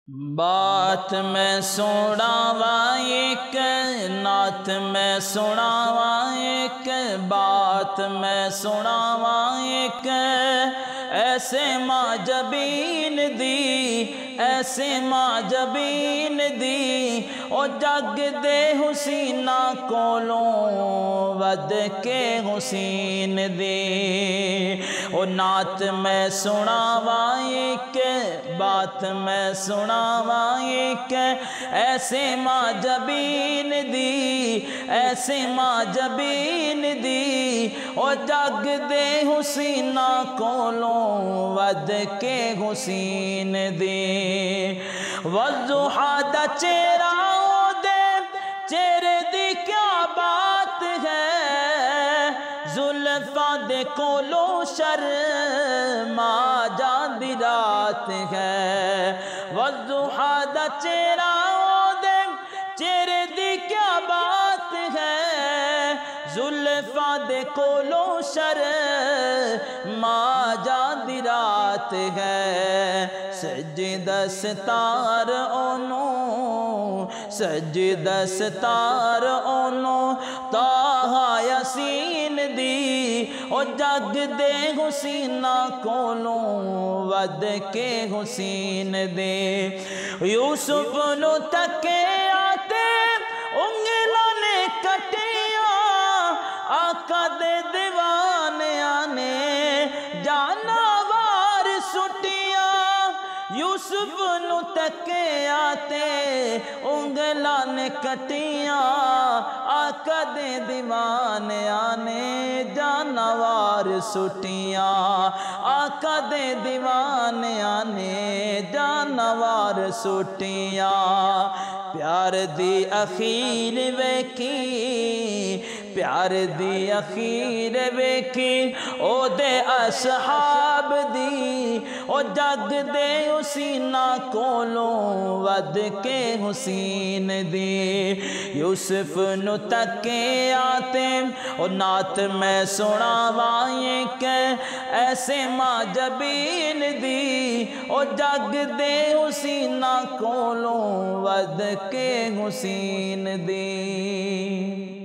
بات میں سناواں ایک نعت میں سناواں ایک بات میں سناواں ایک ایسے ماں جبین دی ایسے ماں جبین دی او جگ دے حسینہ کولوں ود کے حسین دی او نعت میں سناواں ایک بات میں سناواں ایک ایسے ماں جبین دی ایسے ماں جبین دی او جگ دے حسینہ کولوں ود کے حسین دی والضحیٰ دا چہرہ او دے چہرے دی کیا بات ہے زلفاں دے کولوں شرما جاندی رات ہے والضحیٰ دا چہرہ او دے چہرے دی کیا بات ہے زلفاں دے کولوں شرما جاندی رات ہے سجدہ ستار اونوں سجدہ ستار اونوں طٰہٰ یاسین دی او جگ دے حسینہ کولوں ود کے حسین دے یوسف نو تکے آتے انگلاں نے کٹیاں آقا دے دیوانیاں نے جاناوار سٹیاں یوسف نو تکے آتے انگلاں نے کٹیاں آقا دے دیوانیاں نے جاناوار سٹیاں آقا دے دیوانیاں نے جاناوار سٹیاں پیار دی اخیر ویکھی پیار دی اخیر ویکھی او دے اصحاب دی او جگ دے حسینہ کولوں ود کے حسین دی یوسف نو تکے آتے او نعت میں سناواں ایک ایسے ماں جبین دی او جگ دے حسینہ کولوں ود کے حسین دی